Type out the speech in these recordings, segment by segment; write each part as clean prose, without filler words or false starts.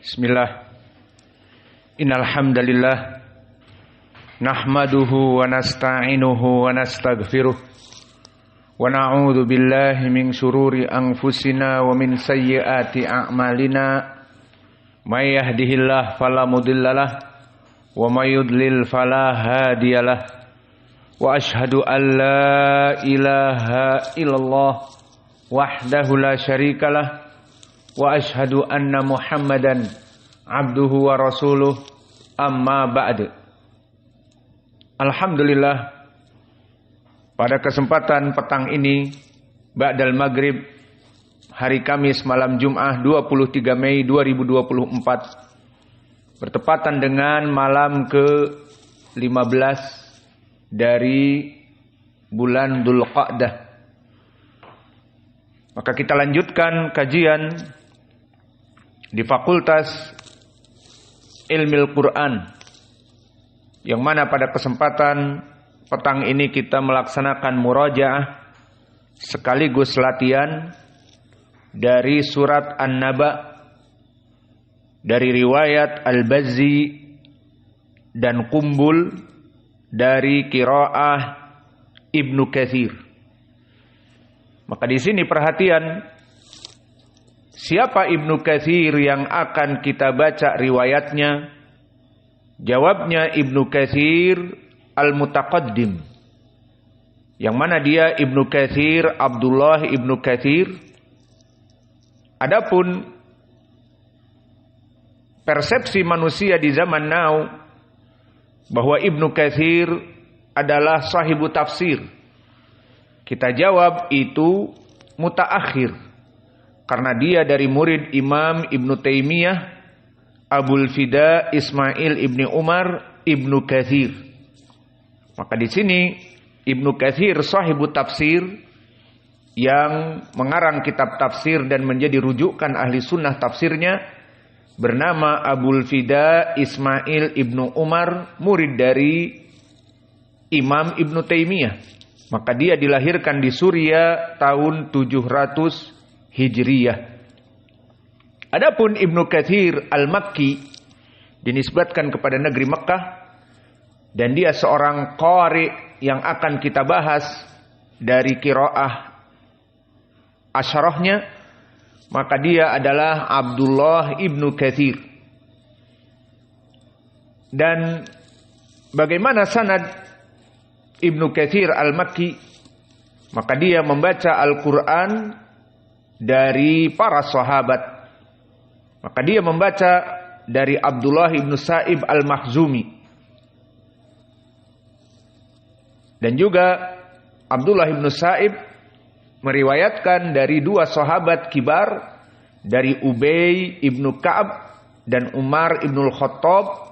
Bismillah. Innal hamdalillah nahmaduhu wa nasta'inuhu wa nastaghfiruh wa na'udzu billahi min shururi anfusina wa min sayyiati a'malina. May yahdihillahu fala mudhillalah wa may yudlil fala hadiyalah. Wa ashhadu an la ilaha illallah wahdahu la syarikalah wa ashhadu anna Muhammadan abduhu wa rasuluh, amma ba'd. Alhamdulillah, pada kesempatan petang ini ba'dal maghrib hari Kamis malam Jum'ah 23 Mei 2024 bertepatan dengan malam ke-15 dari bulan Dzulqa'dah. Maka kita lanjutkan kajian di Fakultas Ilmil Quran, yang mana pada kesempatan petang ini kita melaksanakan murajaah sekaligus latihan dari surat An-Naba dari riwayat Al-Bazzi dan Qumbul dari qiraah Ibnu Katsir. Maka di sini perhatian, siapa Ibnu Katsir yang akan kita baca riwayatnya? Jawabnya Ibnu Katsir Al-Mutaqaddim, yang mana dia Ibnu Katsir Abdullah Ibnu Katsir. Adapun persepsi manusia di zaman now bahwa Ibnu Katsir adalah sahibu tafsir, kita jawab itu mutaakhir, karena dia dari murid Imam Ibnu Taimiyah, Abul Fida Ismail Ibni Umar Ibnu Katsir. Maka di sini Ibnu Katsir sahibu tafsir yang mengarang kitab tafsir dan menjadi rujukan ahli sunnah tafsirnya, bernama Abul Fida Ismail Ibnu Umar, murid dari Imam Ibnu Taimiyah. Maka dia dilahirkan di Suriah tahun 700 Hijriyah. Adapun Ibnu Katsir Al-Makki dinisbatkan kepada negeri Mekkah, dan dia seorang qari yang akan kita bahas dari qiraah asyarahnya. Maka dia adalah Abdullah Ibnu Katsir. Dan bagaimana sanad Ibnu Katsir Al-Makki? Maka dia membaca Al-Quran dari para sahabat. Maka dia membaca dari Abdullah Ibnu Sa'ib Al-Makhzumi. Dan juga Abdullah Ibnu Sa'ib meriwayatkan dari dua sahabat kibar, dari Ubay Ibnu Ka'ab dan Umar Ibnul Khattab.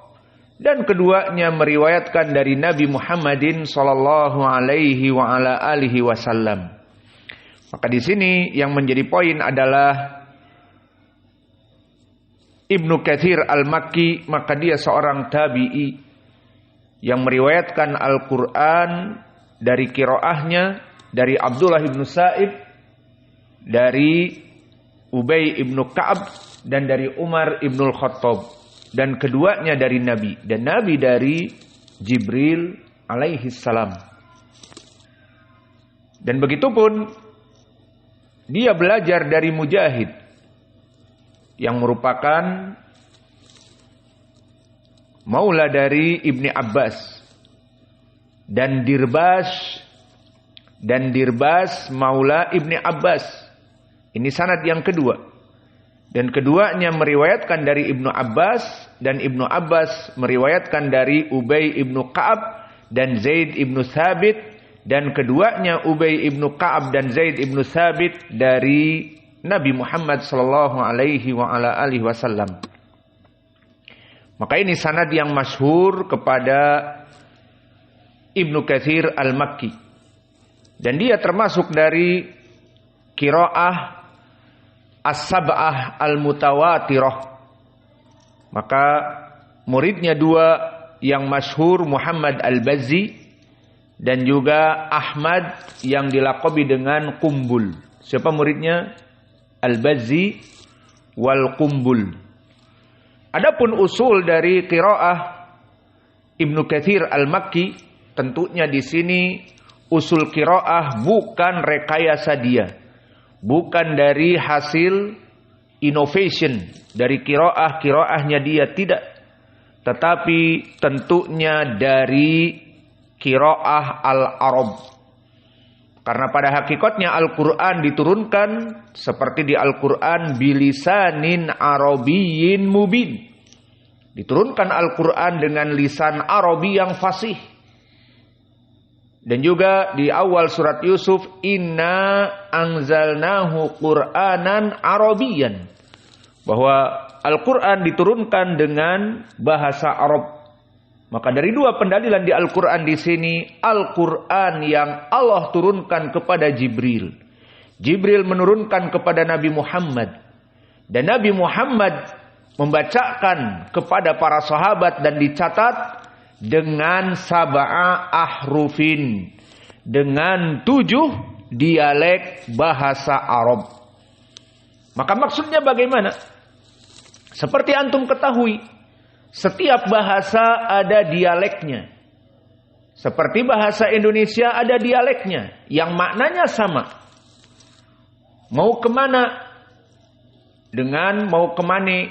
Dan keduanya meriwayatkan dari Nabi Muhammadin sallallahu alaihi wa ala alihi wasallam. Maka di sini yang menjadi poin adalah Ibnu Katsir Al-Makki, maka dia seorang tabi'i yang meriwayatkan Al-Quran dari qiraahnya dari Abdullah Ibnu Sa'ib, dari Ubay Ibnu Ka'ab, dan dari Umar Ibnul Khattab. Dan keduanya dari Nabi, dan Nabi dari Jibril alaihi salam. Dan begitupun dia belajar dari Mujahid, yang merupakan maula dari Ibni Abbas, dan Dirbas maula Ibni Abbas. Ini sanad yang kedua. Dan keduanya meriwayatkan dari Ibnu Abbas, dan Ibnu Abbas meriwayatkan dari Ubay Ibnu Ka'ab dan Zaid Ibnu Thabit, dan keduanya Ubay Ibnu Ka'ab dan Zaid Ibnu Thabit dari Nabi Muhammad sallallahu alaihi wa ala alihi wasallam. Maka ini sanad yang masyhur kepada Ibnu Katsir Al-Makki, dan dia termasuk dari qiraah As-Sab'ah Al-Mutawatirah. Maka muridnya dua yang masyhur, Muhammad Al-Bazzi dan juga Ahmad yang dilaqabi dengan Qumbul. Siapa muridnya? Al-Bazzi wal Qumbul. Adapun usul dari qiraah Ibnu Katsir Al-Makki, tentunya di sini usul qiraah bukan rekayasa dia, bukan dari hasil innovation dari qiraahnya dia, tidak, tetapi tentunya dari qiraah al-Arab. Karena pada hakikatnya Al-Quran diturunkan seperti di Al-Quran bilisanin arabiyyin mubin. Diturunkan Al-Quran dengan lisan Arabi yang fasih. Dan juga di awal surat Yusuf, inna anzalnahu Qur'anan Arabiyyan. Bahwa Al-Quran diturunkan dengan bahasa Arab. Maka dari dua pendalilan di Al-Quran di sini, Al-Quran yang Allah turunkan kepada Jibril. Jibril menurunkan kepada Nabi Muhammad. Dan Nabi Muhammad membacakan kepada para sahabat dan dicatat dengan sab'a ahrufin. Dengan 7 dialek bahasa Arab. Maka maksudnya bagaimana? Seperti antum ketahui, setiap bahasa ada dialeknya. Seperti bahasa Indonesia ada dialeknya yang maknanya sama. Mau kemana dengan mau kemana,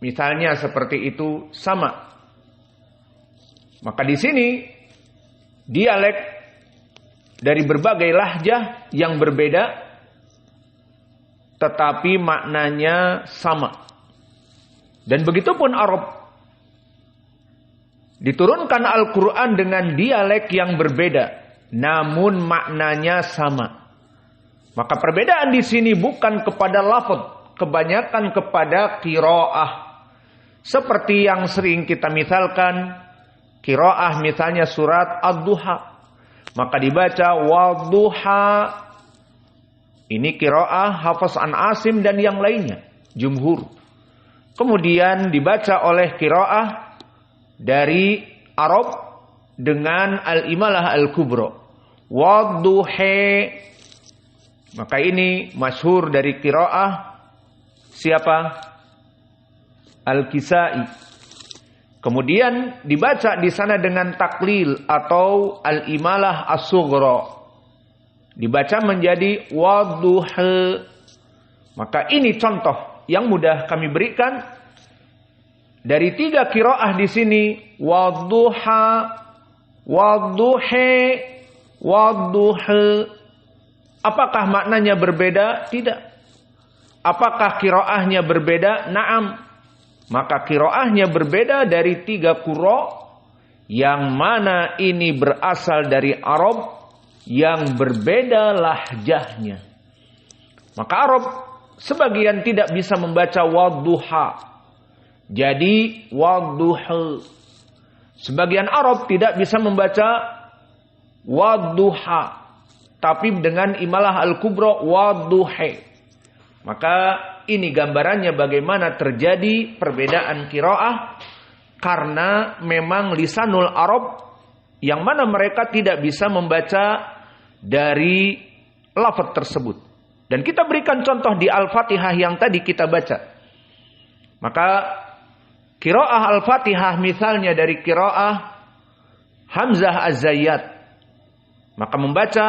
misalnya seperti itu sama. Maka di sini dialek dari berbagai lahjah yang berbeda, tetapi maknanya sama. Dan begitu pun Arab. Diturunkan Al-Quran dengan dialek yang berbeda, namun maknanya sama. Maka perbedaan di sini bukan kepada lafaz, kebanyakan kepada qiraah. Seperti yang sering kita misalkan, qiraah misalnya surat Ad-Duha. Maka dibaca Wadduha. Ini qiraah Hafs an Asim dan yang lainnya, jumhur. Kemudian dibaca oleh qiraah dari Arab dengan Al-Imalah Al-Kubra. Wadduha. Maka ini masyhur dari qiraah siapa? Al-Kisai. Kemudian dibaca di sana dengan taklil atau Al-Imalah As-Sughra. Dibaca menjadi Wadduha. Maka ini contoh yang mudah kami berikan dari 3 qiraah di sini, Wadduha, Wadduha, Wadduha. Apakah maknanya berbeda? Tidak. Apakah qiraahnya berbeda? Naam. Maka qiraahnya berbeda dari 3 qurra yang mana ini berasal dari Arab yang berbeda lahjahnya. Maka Arab sebagian tidak bisa membaca Wadduha, jadi Wadduha. Sebagian Arab tidak bisa membaca Wadduha, tapi dengan Imalah Al-Kubra Wadduha. Maka ini gambarannya bagaimana terjadi perbedaan qiraah, karena memang lisanul Arab yang mana mereka tidak bisa membaca dari lafaz tersebut. Dan kita berikan contoh di Al-Fatihah yang tadi kita baca. Maka qiraah Al-Fatihah misalnya dari qiraah Hamzah Az-Zayyat. Maka membaca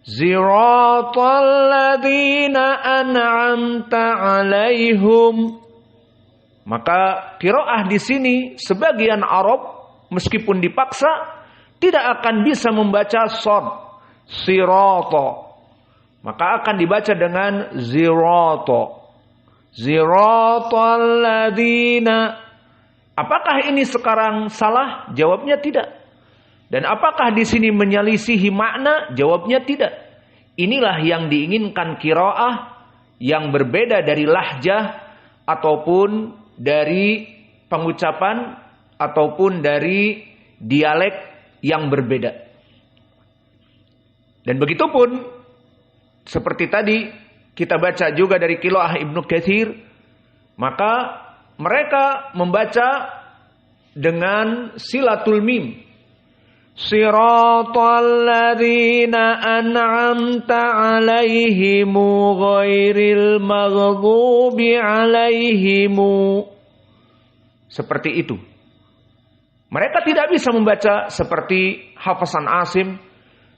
Ziratal ladzina an'amta 'alaihim. Maka qiraah di sini sebagian Arab meskipun dipaksa tidak akan bisa membaca shad, sirata. Maka akan dibaca dengan zirata. Ziratal ladzina. Apakah ini sekarang salah? Jawabnya tidak. Dan apakah di sini menyelisihi makna? Jawabnya tidak. Inilah yang diinginkan qiraah yang berbeda dari lahjah ataupun dari pengucapan ataupun dari dialek yang berbeda. Dan begitu pun seperti tadi kita baca juga dari qiraah Ibnu Katsir, maka mereka membaca dengan silatul mim. Siratal ladzina an'amta 'alaihim ghairil maghdubi 'alaihim. Seperti itu. Mereka tidak bisa membaca seperti hafasan Asim.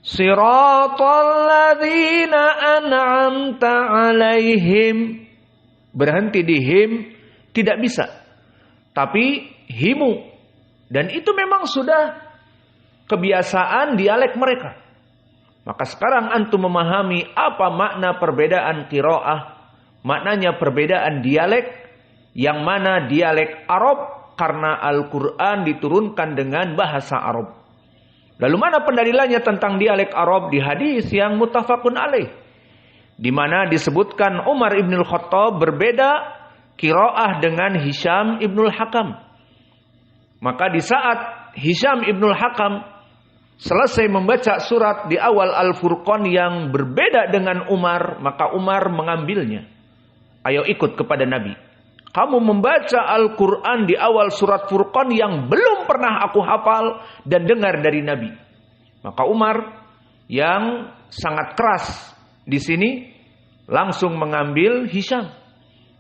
Siratal ladzina an'amta 'alaihim. Berhenti di him tidak bisa. Tapi himu. Dan itu memang sudah kebiasaan dialek mereka. Maka sekarang antum memahami apa makna perbedaan qiraah, maknanya perbedaan dialek, yang mana dialek Arab karena Al-Quran diturunkan dengan bahasa Arab. Lalu mana pendalilannya tentang dialek Arab? Di hadis yang muttafaqun alaih, di mana disebutkan Umar ibn Khattab berbeda qiraah dengan Hisham ibn Hakam. Maka di saat Hisham ibn Hakam selesai membaca surat di awal Al-Furqan yang berbeda dengan Umar, maka Umar mengambilnya. Ayo ikut kepada Nabi. Kamu membaca Al-Quran di awal surat Furqan yang belum pernah aku hafal dan dengar dari Nabi. Maka Umar yang sangat keras di sini langsung mengambil Hisham.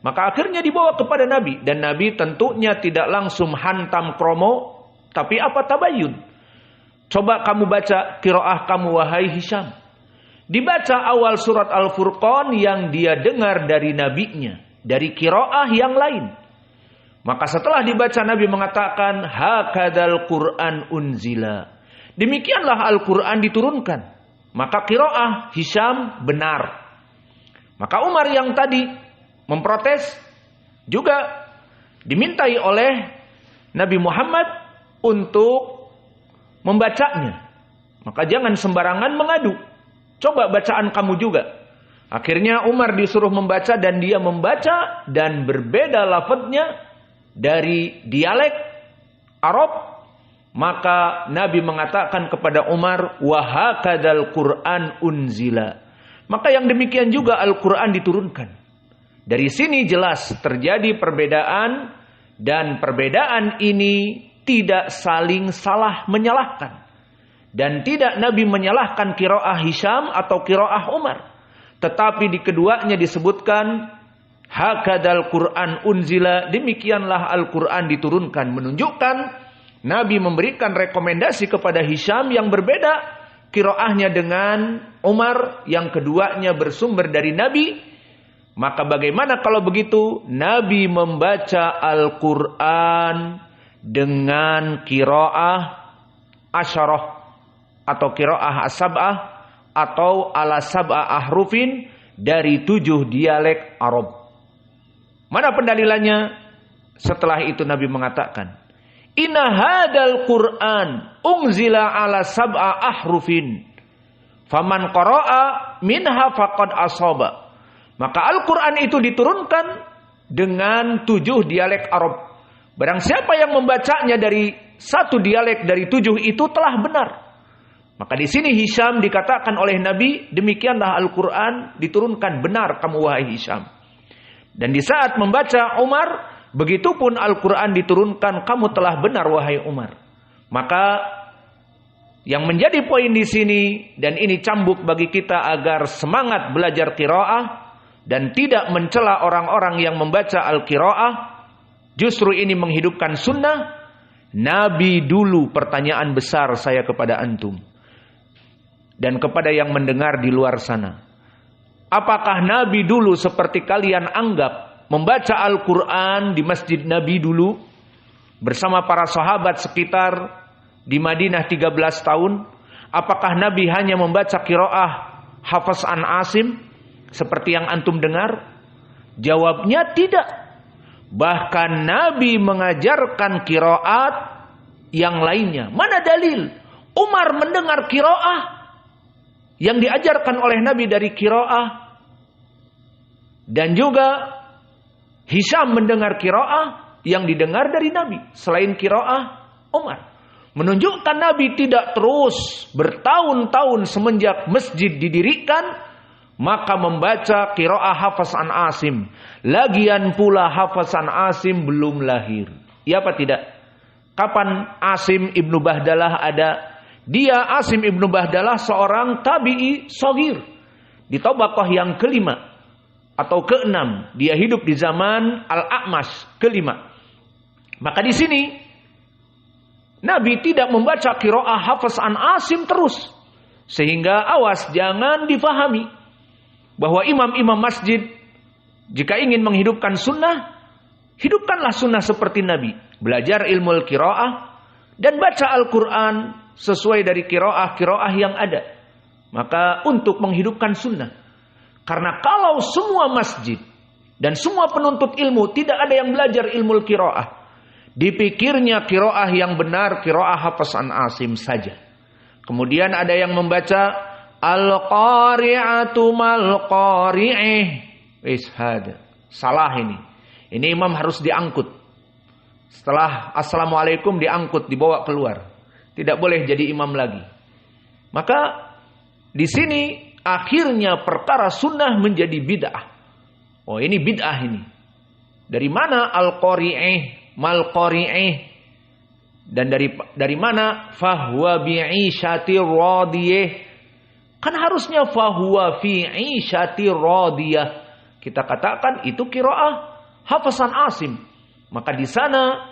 Maka akhirnya dibawa kepada Nabi. Dan Nabi tentunya tidak langsung hantam kromo, tapi apa, tabayun. Coba kamu baca qiraah kamu wahai Hisham. Dibaca awal surat Al-Furqan yang dia dengar dari nabinya, dari qiraah yang lain. Maka setelah dibaca, Nabi mengatakan, hakadzal Qur'an unzila. Demikianlah Al-Quran diturunkan. Maka qiraah Hisham benar. Maka Umar yang tadi memprotes juga dimintai oleh Nabi Muhammad untuk membacanya. Maka jangan sembarangan mengadu. Coba bacaan kamu juga. Akhirnya Umar disuruh membaca dan dia membaca dan berbeda lafadznya dari dialek Arab. Maka Nabi mengatakan kepada Umar, wa hakadzal Qur'an unzila. Maka yang demikian juga Al-Quran diturunkan. Dari sini jelas terjadi perbedaan, dan perbedaan ini tidak saling salah menyalahkan. Dan tidak Nabi menyalahkan qiraah Hisham atau qiraah Umar. Tetapi di keduanya disebutkan hakadzal Qur'an unzila, demikianlah Al-Quran diturunkan, menunjukkan Nabi memberikan rekomendasi kepada Hisham yang berbeda qiraahnya dengan Umar, yang keduanya bersumber dari Nabi. Maka bagaimana kalau begitu? Nabi membaca Al-Quran dengan qiraah asyarah atau qiraah as-sab'ah atau ala sab'ah ahrufin dari 7 dialek Arab. Mana pendalilannya? Setelah itu Nabi mengatakan, inna hadal Qur'an unzila ala sab'a ahrufin faman qara'a minha faqad asaba. Maka Al-Quran itu diturunkan dengan 7 dialek Arab. Barang siapa yang membacanya dari 1 dialek dari 7 itu telah benar. Maka di sini Hisham dikatakan oleh Nabi, demikianlah Al-Quran diturunkan, benar kamu wahai Hisham. Dan di saat membaca Umar, begitupun Al-Quran diturunkan, kamu telah benar wahai Umar. Maka yang menjadi poin di sini, dan ini cambuk bagi kita agar semangat belajar qiraah dan tidak mencela orang-orang yang membaca al-qiraah, justru ini menghidupkan sunnah. Nabi dulu, pertanyaan besar saya kepada antum dan kepada yang mendengar di luar sana. Apakah Nabi dulu seperti kalian anggap membaca Al-Quran di masjid Nabi dulu bersama para sahabat sekitar di Madinah 13 tahun? Apakah Nabi hanya membaca qiraah Hafs an Asim seperti yang antum dengar? Jawabnya tidak. Bahkan Nabi mengajarkan qiraat yang lainnya. Mana dalil Umar mendengar qiraah yang diajarkan oleh Nabi dari qiraah, dan juga Hisham mendengar qiraah yang didengar dari Nabi selain qiraah Umar? Menunjukkan Nabi tidak terus bertahun-tahun semenjak masjid didirikan maka membaca qiraah Hafs an Asim. Lagian pula Hafs an Asim belum lahir. Ya apa tidak? Kapan Asim ibnu Bahdalah ada? Dia Asim ibnu Bahdalah seorang tabi'i shagir di tabaqah yang kelima atau keenam. Dia hidup di zaman Al-A'mash kelima. Maka di sini Nabi tidak membaca qiraah hafaz an Asim terus, sehingga awas jangan difahami bahwa imam-imam masjid jika ingin menghidupkan sunnah, hidupkanlah sunnah seperti Nabi. Belajar ilmu qiraah dan baca Al-Quran sesuai dari qiraah yang ada. Maka untuk menghidupkan sunnah. Karena kalau semua masjid dan semua penuntut ilmu tidak ada yang belajar ilmu qiraah, dipikirnya qiraah yang benar qiraah hafaz an Asim saja. Kemudian ada yang membaca al-qari'atu mal qari'ih. Wis hada. Salah ini. Ini imam harus diangkut. Setelah assalamualaikum diangkut, dibawa keluar. Tidak boleh jadi imam lagi. Maka di sini akhirnya perkara sunnah menjadi bid'ah. Oh, ini bid'ah ini. Dari mana al-qari'ih, mal qari'ih? Dan dari mana fahuwa bi'ishatir radiyah? Kan harusnya fahuwa fi 'ishatir radiyah. Kita katakan itu qiraah hafazan Asim. Maka di sana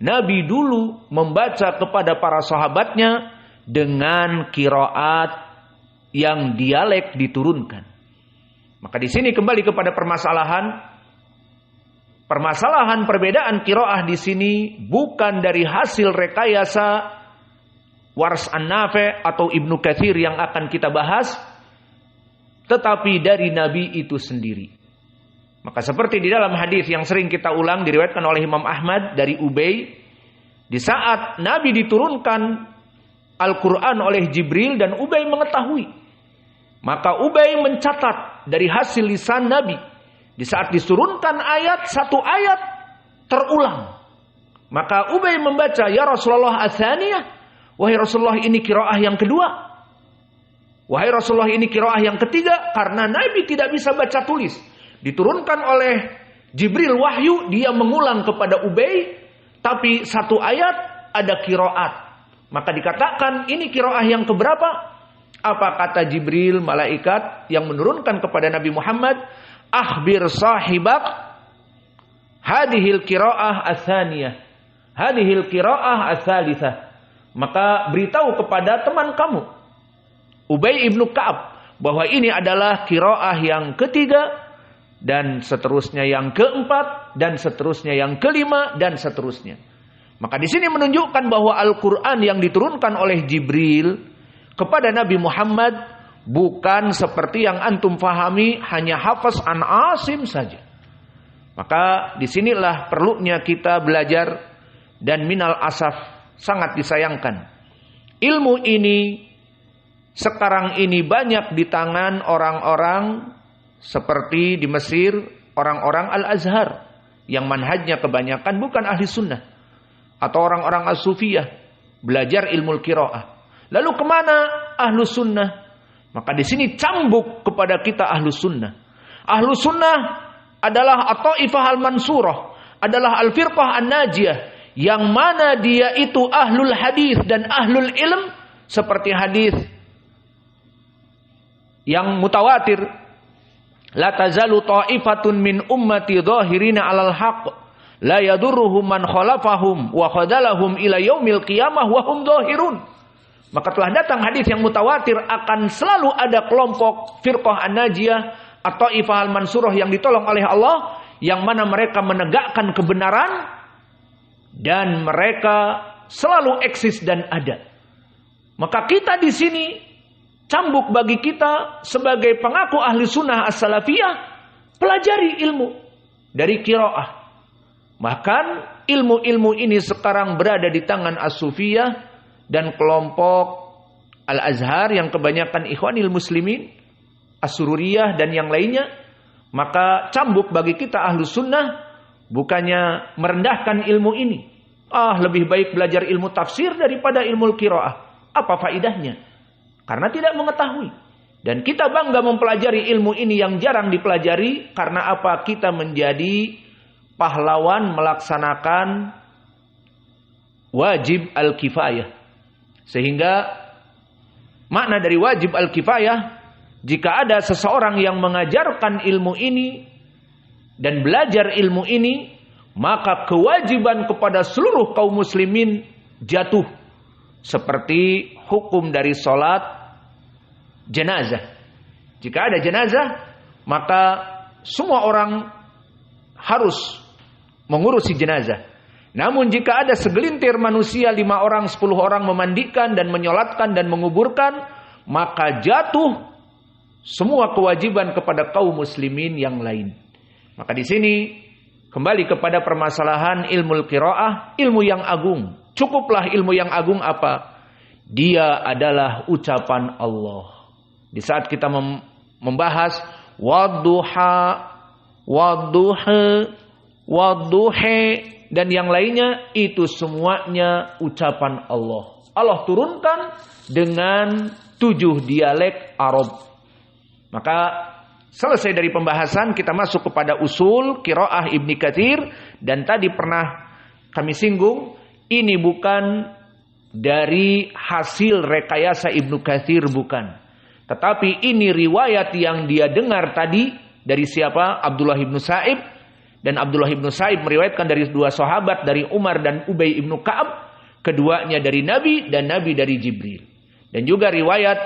Nabi dulu membaca kepada para sahabatnya dengan qiraat yang dialek diturunkan. Maka di sini kembali kepada permasalahan perbedaan qiraah di sini bukan dari hasil rekayasa Wars an-Nafi' atau Ibnu Katsir yang akan kita bahas, tetapi dari Nabi itu sendiri. Maka seperti di dalam hadis yang sering kita ulang diriwayatkan oleh Imam Ahmad dari Ubay, di saat Nabi diturunkan Al-Quran oleh Jibril dan Ubay mengetahui, maka Ubay mencatat dari hasil lisan Nabi. Di saat diturunkan ayat, satu ayat terulang, maka Ubay membaca, ya Rasulullah ats-tsaniyah, wahai Rasulullah ini qiraah yang kedua, wahai Rasulullah ini qiraah yang ketiga, karena Nabi tidak bisa baca tulis. Diturunkan oleh Jibril wahyu, dia mengulang kepada Ubay, tapi satu ayat ada qiraat. Maka dikatakan ini qiraah yang keberapa? Apa kata Jibril, malaikat yang menurunkan kepada Nabi Muhammad? Akhbir sahibak hadhil qiraah ats-tsaniyah, hadhil qiraah ats-tsalitsah. Maka beritahu kepada teman kamu Ubay ibnu Ka'ab bahwa ini adalah qiraah yang ketiga, dan seterusnya yang keempat, dan seterusnya yang kelima, dan seterusnya. Maka di sini menunjukkan bahwa Al-Quran yang diturunkan oleh Jibril kepada Nabi Muhammad bukan seperti yang antum fahami hanya hafaz an Asim saja. Maka disinilah perlunya kita belajar, dan minal asaf sangat disayangkan ilmu ini sekarang ini banyak di tangan orang-orang seperti di Mesir, orang-orang Al-Azhar yang manhajnya kebanyakan bukan ahli sunnah, atau orang-orang as-sufiyah belajar ilmu qiraah. Lalu kemana ahlu sunnah? Maka di sini cambuk kepada kita ahlu sunnah. Ahlu sunnah adalah at-taifah al-mansurah, adalah al-firqah an-najiyah, yang mana dia itu ahlul hadis dan ahlul ilm, seperti hadis yang mutawatir, la tazalu ta'ifatun min ummati dhahirina 'alal haqq la yadurruhum man khalafahum wa khadalahum ila yaumil qiyamah wa hum dhahirun. Maka telah datang hadis yang mutawatir akan selalu ada kelompok firqah an-najiyah atau ta'ifah al-mansurah yang ditolong oleh Allah, yang mana mereka menegakkan kebenaran dan mereka selalu eksis dan ada. Maka kita di sini cambuk bagi kita sebagai pengaku ahli sunnah as-salafiyah, pelajari ilmu dari qiraah. Bahkan ilmu-ilmu ini sekarang berada di tangan as-sufiyah dan kelompok Al-Azhar yang kebanyakan ikhwanil muslimin, as-sururiyah dan yang lainnya. Maka cambuk bagi kita ahli sunnah bukannya merendahkan ilmu ini. Lebih baik belajar ilmu tafsir daripada ilmu qiraah. Apa faidahnya? Karena tidak mengetahui. Dan kita bangga mempelajari ilmu ini yang jarang dipelajari. Karena apa? Kita menjadi pahlawan melaksanakan wajib al-kifayah. Sehingga Makna dari wajib al-kifayah, jika ada seseorang yang mengajarkan ilmu ini dan belajar ilmu ini, maka kewajiban kepada seluruh kaum muslimin jatuh. Seperti hukum dari sholat jenazah. Jika ada jenazah, maka semua orang harus mengurusi jenazah. Namun jika ada segelintir manusia, 5 orang, 10 orang memandikan dan menyolatkan dan menguburkan, maka jatuh semua kewajiban kepada kaum muslimin yang lain. Maka di sini kembali kepada permasalahan ilmu qiraah, ilmu yang agung. Cukuplah ilmu yang agung apa? Dia adalah ucapan Allah. Di saat kita membahas wadduha, wadduha, wadduha dan yang lainnya, itu semuanya ucapan Allah. Allah turunkan dengan 7 dialek Arab. Maka selesai dari pembahasan, kita masuk kepada usul qiraah Ibnu Katsir. Dan tadi pernah kami singgung, ini bukan dari hasil rekayasa Ibnu Katsir, bukan. Tetapi ini riwayat yang dia dengar tadi dari siapa? Abdullah ibnu Sa'ib. Dan Abdullah ibnu Sa'ib meriwayatkan dari 2 sahabat, dari Umar dan Ubay ibnu Ka'ab. Keduanya dari Nabi dan Nabi dari Jibril. Dan juga riwayat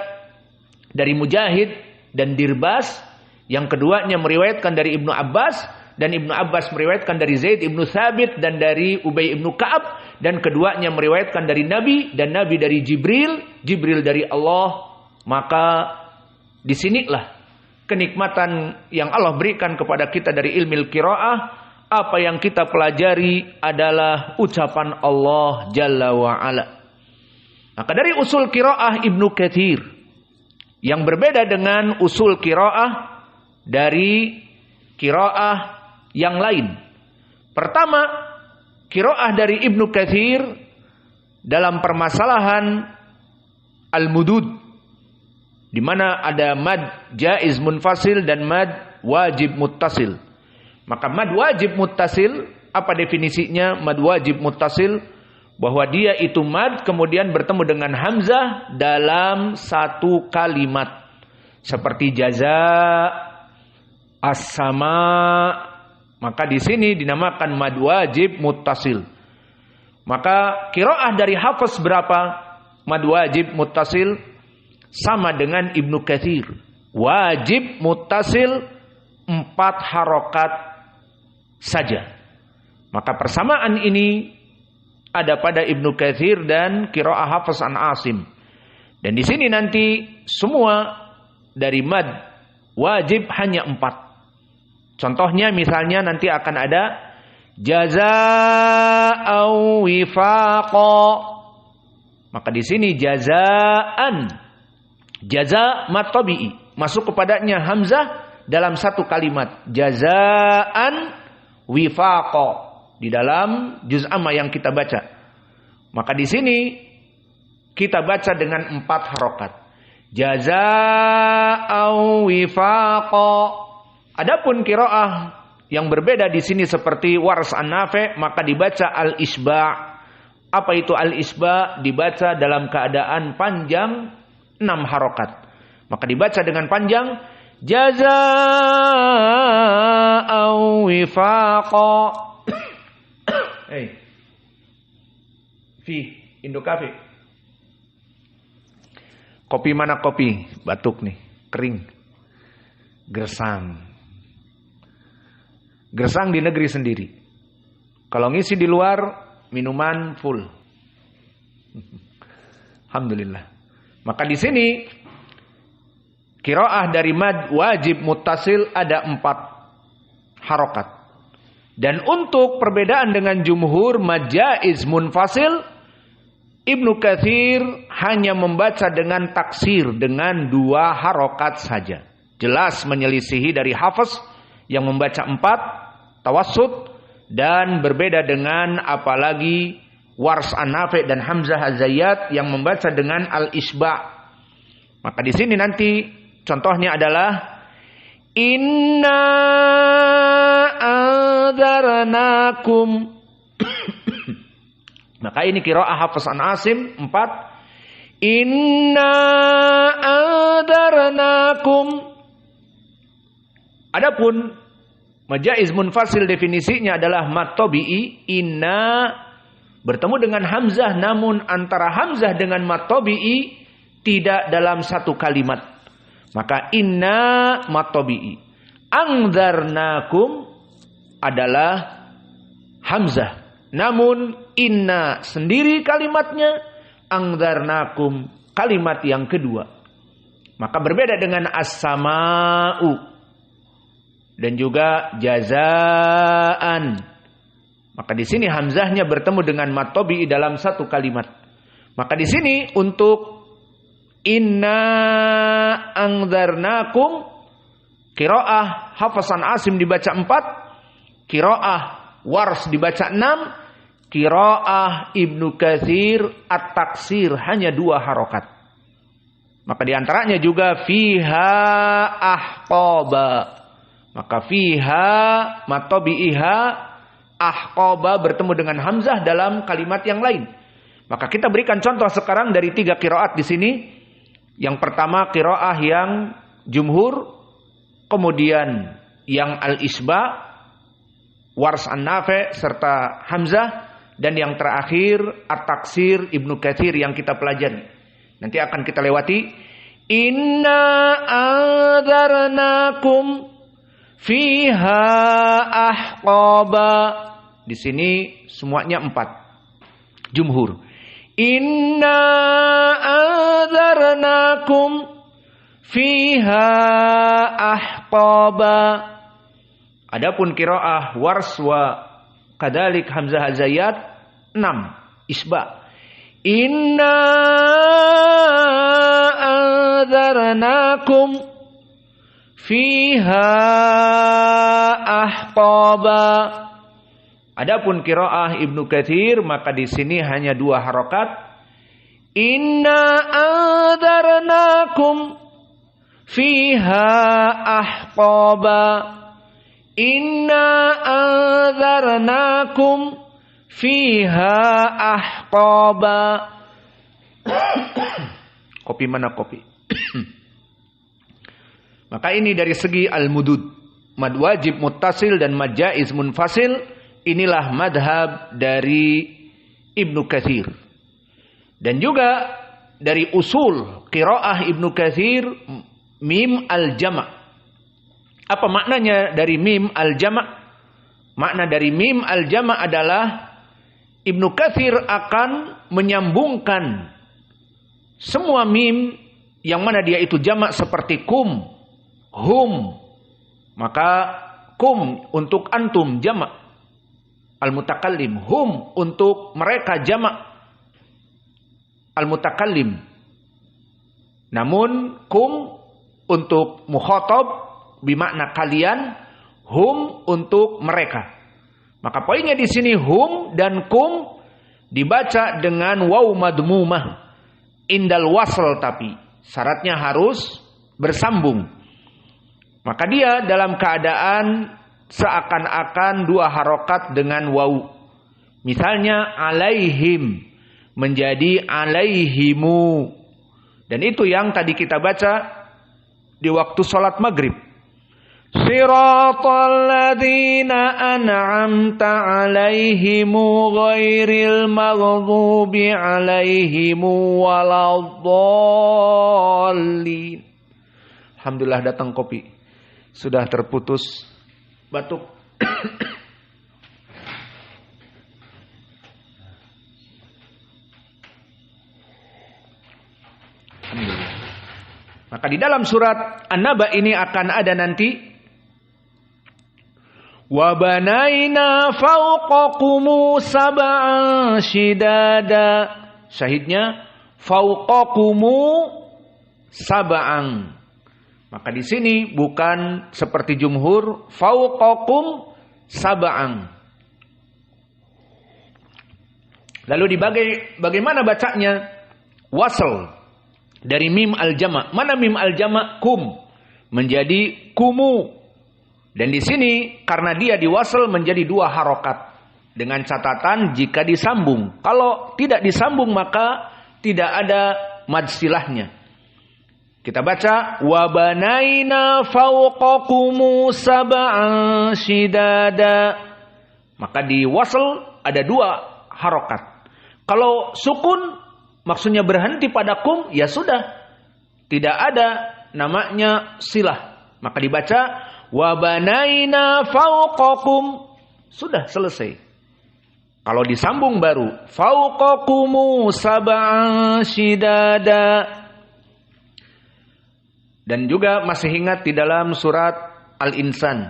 dari Mujahid dan Dirbas. Yang keduanya meriwayatkan dari Ibnu Abbas. Dan Ibnu Abbas meriwayatkan dari Zaid ibnu Thabit dan dari Ubay ibnu Ka'ab. Dan keduanya meriwayatkan dari Nabi dan Nabi dari Jibril. Jibril dari Allah. Maka disinilah kenikmatan yang Allah berikan kepada kita dari ilmu qiraah. Apa yang kita pelajari adalah ucapan Allah Jalla wa'ala. Maka dari usul qiraah Ibnu Katsir, yang berbeda dengan usul qiraah dari qiraah yang lain. Pertama, qiraah dari Ibnu Katsir dalam permasalahan al-mudud, di mana ada mad jaiz munfasil dan mad wajib muttasil. Maka mad wajib muttasil, apa definisinya mad wajib muttasil? Bahwa dia itu mad kemudian bertemu dengan hamzah dalam satu kalimat. Seperti jaza, as-sama. Maka di sini dinamakan mad wajib muttasil. Maka qiraah dari Hafiz berapa? Mad wajib muttasil sama dengan Ibnu Katsir. Wajib muttasil 4 harokat saja. Maka persamaan ini ada pada Ibnu Katsir dan qiraah Hafiz an Asim. Dan di sini nanti semua dari mad wajib hanya 4. Contohnya misalnya nanti akan ada jazaa'u wifaqa. Maka di sini jazaan, jaza mad tabi'i, masuk kepadanya hamzah dalam satu kalimat, jazaan wifaqa, di dalam juz amma yang kita baca. Maka di sini kita baca dengan 4 harokat, jazaa'u wifaqa. Adapun qiraah yang berbeda di sini seperti Wars an-Nafi', maka dibaca al-isba'. Apa itu al-isba? Dibaca dalam keadaan panjang 6 harokat. Maka dibaca dengan panjang jazaa'u wifaqa. Hey. Fi Indo Cafe. Kopi mana kopi? Batuk nih, kering. Gersang. Gersang di negeri sendiri. Kalau ngisi di luar, minuman full. Alhamdulillah. Maka di sini qiraah dari mad wajib muttasil ada 4 harokat. Dan untuk perbedaan dengan jumhur mad jaiz munfasil, Ibnu Katsir hanya membaca dengan taksir, dengan 2 harokat saja. Jelas menyelisihi dari Hafiz yang membaca 4 tawassut, dan berbeda dengan apalagi Wars an-Nafi' dan Hamzah az-Zayyat yang membaca dengan al-isba'. Maka di sini nanti contohnya adalah inna anzarnakum. Maka ini qiraah Hafiz an Asim 4. Inna andarnakum. Adapun majaiz munfasil definisinya adalah mat tabi'i. Inna bertemu dengan hamzah, namun antara hamzah dengan mat tabi'i tidak dalam satu kalimat. Maka inna mat tabi'i. Anzarnakum adalah hamzah. Namun inna sendiri kalimatnya, anzarnakum kalimat yang kedua. Maka berbeda dengan as-sama'u dan juga jazaan. Maka di sini hamzahnya bertemu dengan mat tabi'i dalam satu kalimat. Maka di sini untuk inna anzarnakum, qiraah Hafs an Asim dibaca 4, qiraah Wars dibaca 6, qiraah Ibnu Katsir at-taksir hanya 2 harokat. Maka di antaranya juga fiha ahqaba. Maka fiha mat tabi'iha, ahqaba bertemu dengan hamzah dalam kalimat yang lain. Maka kita berikan contoh sekarang dari 3 qiraat di sini. Yang pertama qiraah yang jumhur, kemudian yang al-isba, Wars an-Nafi serta hamzah, dan yang terakhir at-taksir Ibnu Katsir yang kita pelajari. Nanti akan kita lewati. Inna anzarnakum fiha ahqaba. Di sini semuanya 4 jumhur. Inna anzarnakum fiha ahqaba. Adapun qiraah Wars wa kadzalik hamzah az-zayyat 6 isba. Inna anzarnakum fiha ahqaba. Adapun qiraah Ibnu Katsir maka di sini hanya 2 harokat. Inna anzarnakum fiha ahqaba. Inna anzarnakum fiha ahqaba. Kopi mana kopi? Maka ini dari segi al-mudud, mad wajib muttasil dan mad jaiz munfasil. Inilah madhab dari Ibnu Katsir. Dan juga dari usul qiraah Ibnu Katsir mim al-jama'. Apa maknanya dari mim al-jama'? Makna dari mim al-jama' adalah Ibnu Katsir akan menyambungkan semua mim yang mana dia itu jamak seperti kum, hum. Maka kum untuk antum jamak al-mutakallim, hum untuk mereka jamak al-mutakallim. Namun kum untuk mukhatab bermakna kalian, hum untuk mereka. Maka poinnya di sini hum dan kum dibaca dengan waw madmumah indal wasl, tapi syaratnya harus bersambung. Maka dia dalam keadaan seakan-akan 2 harokat dengan waw. Misalnya alaihim menjadi alaihimu. Dan itu yang tadi kita baca di waktu sholat maghrib. Siratal ladzina an'amta alaihimu ghairil maghdubi alaihimu waladdallin. Alhamdulillah datang kopi. Sudah terputus batuk. Maka di dalam surat An-Naba ini akan ada nanti wa banaina fawqakumu sab'an shidada. Syahidnya fawqakumu sab'an. Maka di sini bukan seperti jumhur fauqakum sab'an. Lalu bagaimana bacanya? Wasl dari mim al-jama'. Mana mim al-jama'? Kum menjadi kumu. Dan di sini karena dia diwasl menjadi 2 harokat dengan catatan jika disambung. Kalau tidak disambung maka tidak ada mad silahnya. Kita baca wa banaina fawqakumu sab'an shidada. Maka di wasl ada 2 harokat. Kalau sukun maksudnya berhenti pada kum, ya sudah. Tidak ada namanya silah. Maka dibaca wa banaina fawqakum. Sudah selesai. Kalau disambung baru fawqakumu sab'an shidada. Dan juga masih ingat di dalam surat Al-Insan.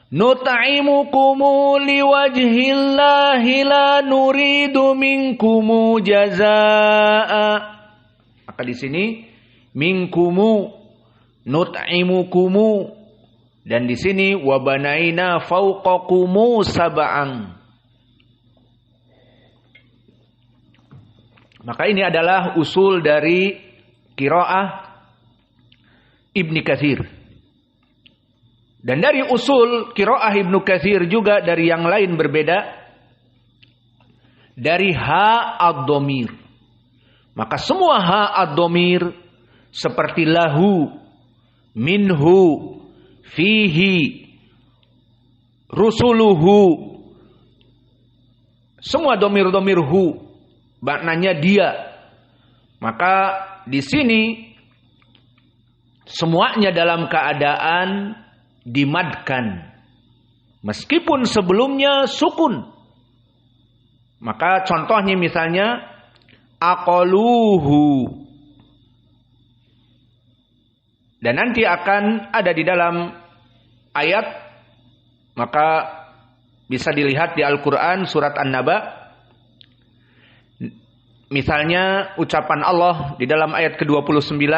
Nut'imukumu liwajhillahi la nuridu minkumu jazaa'a. Maka di sini minkumu, nut'imukumu, dan di sini wabanaina fawqakumu sab'an. Maka ini adalah usul dari qiraah Ibnu Katsir. Dan dari usul qiraah Ibnu Katsir juga dari yang lain berbeda. Dari ha ad-dhamir. Maka semua ha ad-dhamir seperti lahu, minhu, fihi, rusuluhu. Semua dhamir-dhamir hu maknanya dia. Maka di sini semuanya dalam keadaan dimadkan. Meskipun sebelumnya sukun. Maka contohnya misalnya aqaluhu. Dan nanti akan ada di dalam ayat. Maka bisa dilihat di Al-Quran surat An-Naba. Misalnya ucapan Allah di dalam ayat ke-29.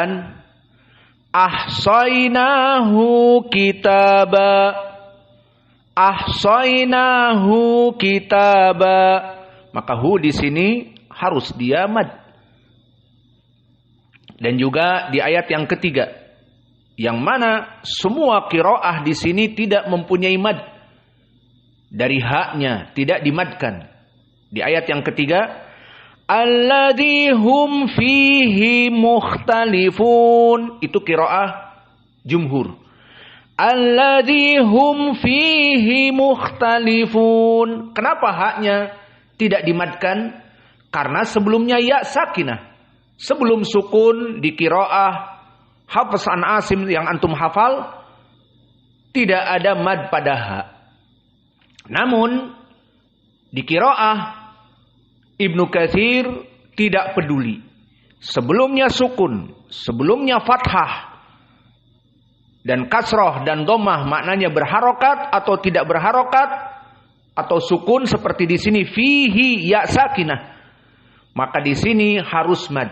Ahsainahu kitaba. Ahsainahu kitaba. Maka hu di sini harus dia mad. Dan juga di ayat yang ketiga, yang mana semua qiraah di sini tidak mempunyai mad. Dari haknya tidak dimadkan. Di ayat yang ketiga, alladzi hum fihi mukhtalifun. Itu qiraah jumhur. Alladzi hum fihi mukhtalifun. Kenapa haknya tidak dimadkan? Karena sebelumnya ya sakinah. Sebelum sukun di qiraah Hafs an Asim yang antum hafal, tidak ada mad pada ha. Namun di qiraah Ibnu Katsir tidak peduli. Sebelumnya sukun, sebelumnya fathah, dan kasroh dan dhammah maknanya berharokat atau tidak berharokat, atau sukun seperti di sini fihi ya sakinah. Maka di sini harus mad.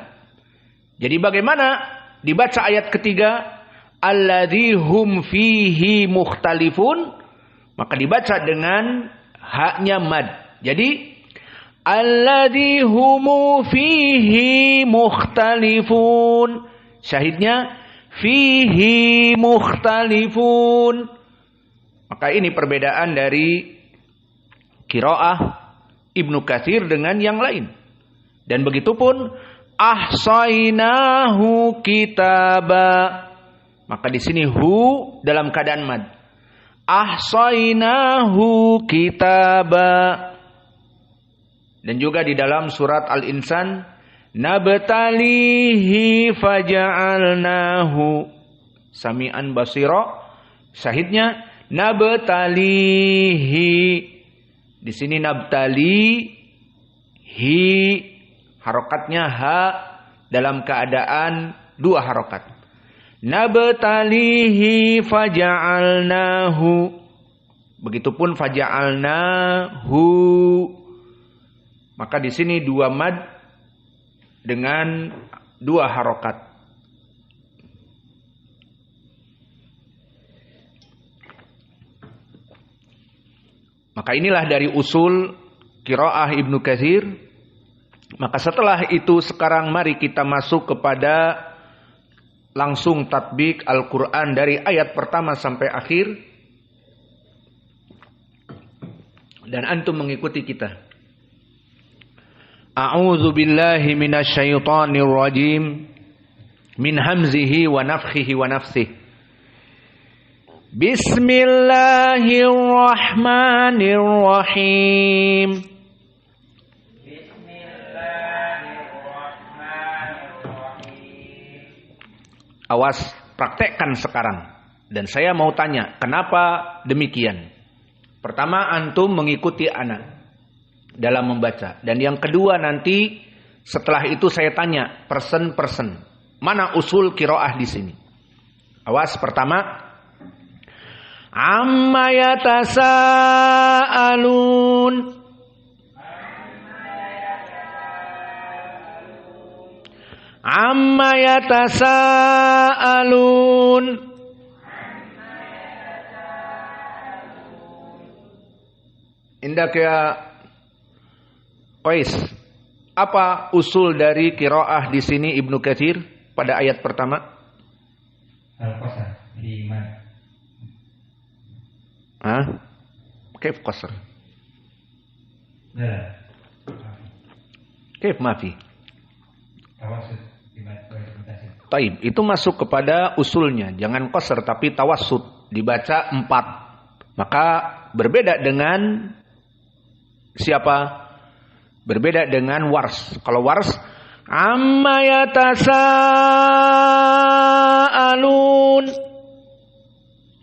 Jadi bagaimana dibaca ayat ketiga alladzi hum fihi mukhtalifun? Maka dibaca dengan haknya mad. Jadi alladzi humu fihi mukhtalifun. Syahidnya fihi mukhtalifun. Maka ini perbedaan dari qiraah Ibnu Katsir dengan yang lain. Dan begitupun ahsainahu kitaba. Maka di sini hu dalam keadaan mad. Ahsainahu kitaba. Dan juga di dalam surat Al-Insan, nabtalihi faja'alnahu sami'an basira. Syahidnya nabtalihi. Di sini nabtalihi, harokatnya ha dalam keadaan 2 harokat. Nabtalihi faja'alnahu. Begitupun faja'alnahu. Maka di sini 2 mad dengan 2 harokat. Maka inilah dari usul qiraah Ibnu Katsir. Maka setelah itu sekarang mari kita masuk kepada langsung tatbik Al-Quran dari ayat pertama sampai akhir. Dan antum mengikuti kita. A'udzu billahi minasyaitonir rajim. Min hamzihi wa nafthihi wa nafsihi. Bismillahirrahmanirrahim. Awas, praktekkan sekarang. Dan saya mau tanya, kenapa demikian? Pertama, antum mengikuti ana dalam membaca. Dan yang kedua nanti, setelah itu saya tanya, person. Mana usul qiraah di sini? Awas, pertama. Amma yatasaalun. Amma yatasaalun. Indak ya Qais. Apa usul dari qiraah di sini Ibnu Katsir pada ayat pertama? Al-Qasr di mana? Kaif qasr? لا. Kaif ma fi? Tawassut di mana? Taib, itu masuk kepada usulnya. Jangan qasr tapi tawassut, dibaca 4. Maka berbeda dengan siapa? Berbeda dengan wars. Kalau wars, amma yatasaalun,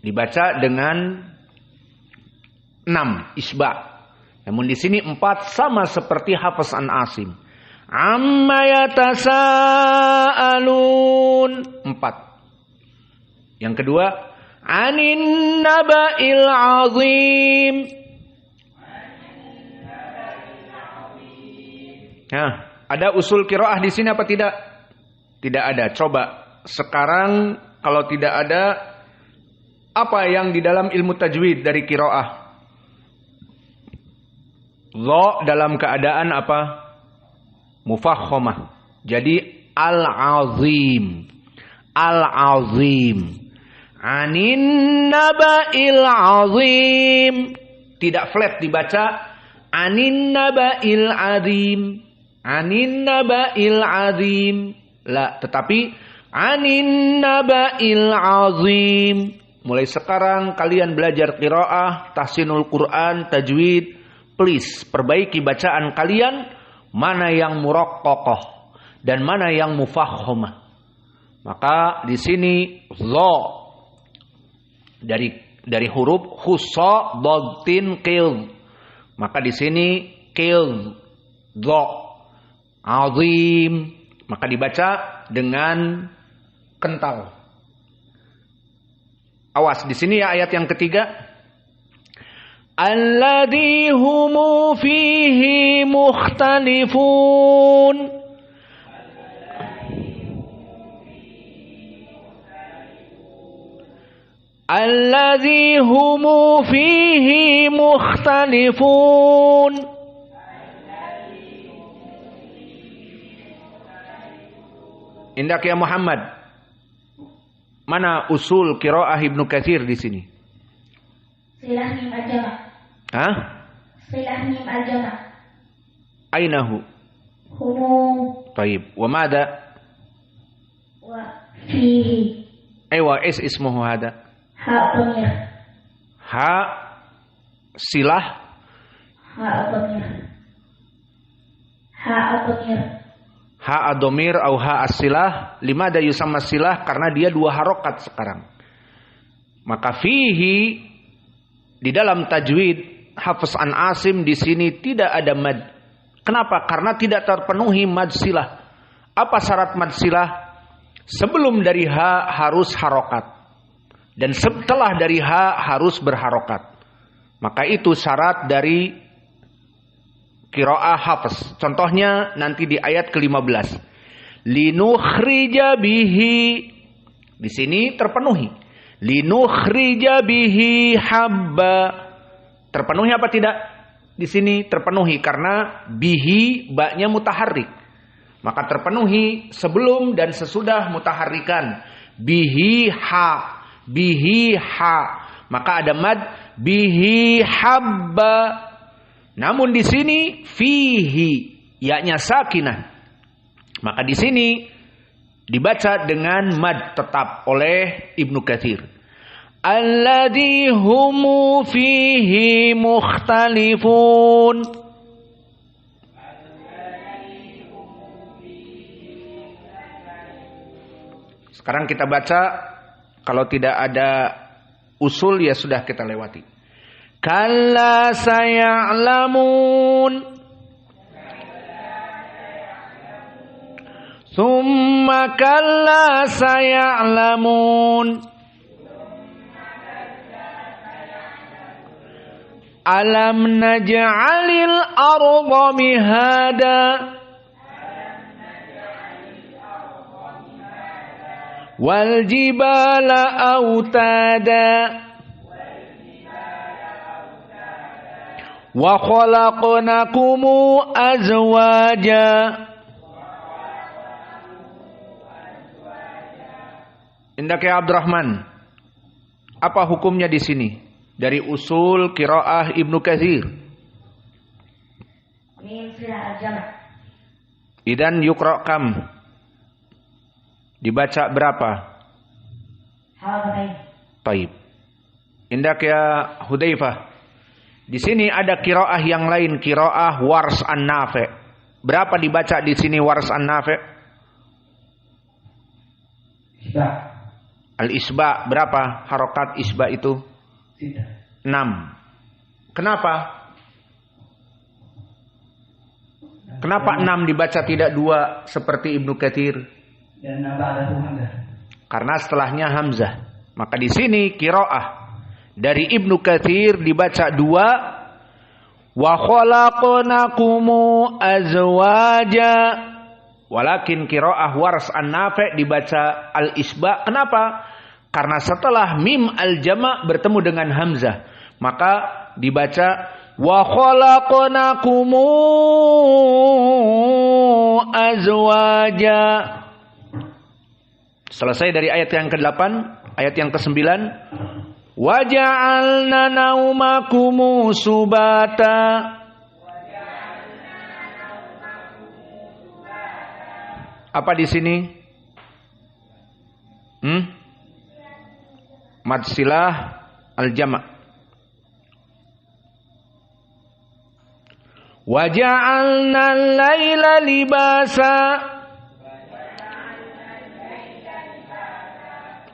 dibaca dengan 6 isba. Namun di sini 4 sama seperti Hafiz an Asim. Amma yatasaalun 4. Yang kedua, anin naba'il azim. Nah, ada usul qiraah di sini apa tidak? Tidak ada. Coba sekarang kalau tidak ada, apa yang di dalam ilmu tajwid dari qiraah? Dha dalam keadaan apa? Mufakhamah. Jadi al-azim. Al-azim. Anin naba'il azim. Tidak flat dibaca. Anin naba'il azim. Anin naba'il azim. La, tetapi anin naba'il azim. Mulai sekarang kalian belajar qiraah, tahsinul Quran, tajwid. Please, perbaiki bacaan kalian, mana yang muraqqaqah dan mana yang mufakhamah. Maka di sini dha dari huruf khussa dhattin qil. Maka di sini qil dha azim, maka dibaca dengan kental. Awas, di sini ya ayat yang ketiga. Alladzi humu fihi mukhtalifun. Alladzi humu fihi mukhtalifun. Indak ya Muhammad. Mana usul qiraah Ibnu Katsir di sini? Silah mim al-jama'. Silah mim al-jama'. Ainahu? Humu. Taib. Wa madha? Wa fihi. Aywa, ismuhu hada? Ha dhamir. Ha silah. Ha dhamir. Ha dhamir. Ha ad-dhamir atau ha as-silah. Limada yusamma silah? Karena dia 2 harokat sekarang. Maka fihi di dalam tajwid Hafiz an Asim di sini tidak ada mad. Kenapa? Karena tidak terpenuhi mad silah. Apa syarat mad silah? Sebelum dari ha harus harokat. Dan setelah dari ha harus berharokat. Maka itu syarat dari qiraah Hafiz. Contohnya nanti di ayat ke-15. Linukhrija bihi. Di sini terpenuhi. Linukhrija bihi habba. Terpenuhi apa tidak? Di sini terpenuhi karena bihi ba-nya mutaharrik. Maka terpenuhi sebelum dan sesudah mutaharrikan. Bihi ha. Bihi ha. Maka ada mad bihi habba. Namun di sini fihi. Ya-nya sakinah. Maka di sini dibaca dengan mad tetap oleh Ibnu Katsir. Alladzi humu fihi mukhtalifun. Sekarang kita baca, kalau tidak ada usul ya sudah kita lewati. Kalla saya'lamun. Thumma kalla saya'lamun. Alam naj'alil arda mihada. Wal jibala autada. Wa khalaqnakumu azwaja. Indak ya Abdurrahman, apa hukumnya di sini dari usul qiraah Ibnu Katsir? Mim silah al-jama'. Idan yuqra kam? Dibaca berapa? Hadatain. Taib. Indak ya Hudzaifah. Di sini ada qiraah yang lain, qiraah Wars an-Nafi'. Berapa dibaca di sini Wars an-Nafi'? Isba. Al-isba berapa harokat isba itu? 6. Kenapa? Kenapa 6 dibaca tidak 2 seperti Ibnu Katsir? Dan ba'dahu hamzah. Karena setelahnya hamzah. Maka di sini qiraah dari Ibnu Katsir dibaca 2. Wa khalaqnakumu azwaja. Walakin qiraah Wars an-Nafi' dibaca al-isba. Kenapa? Karena setelah mim al-jama' bertemu dengan hamzah, maka dibaca wa khalaqnakumu azwaja. Selesai dari ayat yang ke-8, ayat yang ke-9. Wa ja'alna naumakumu subata. Apa di sini? Mad silah al-jama'. Wa ja'alna al-laila libasa.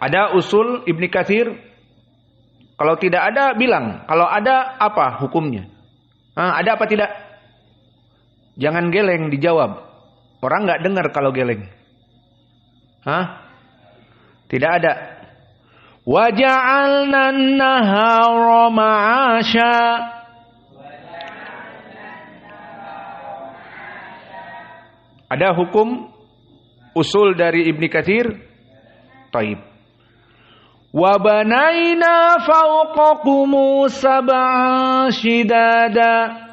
Ada usul Ibnu Katsir? Kalau tidak ada bilang, kalau ada apa hukumnya? Ada apa tidak? Jangan geleng dijawab. Orang nggak dengar kalau geleng. Tidak ada. Wa ja'alna an-nahara ma'asha. Ada hukum usul dari Ibnu Katsir? Taib. Wa banaina fawqakumu sab'an shidada.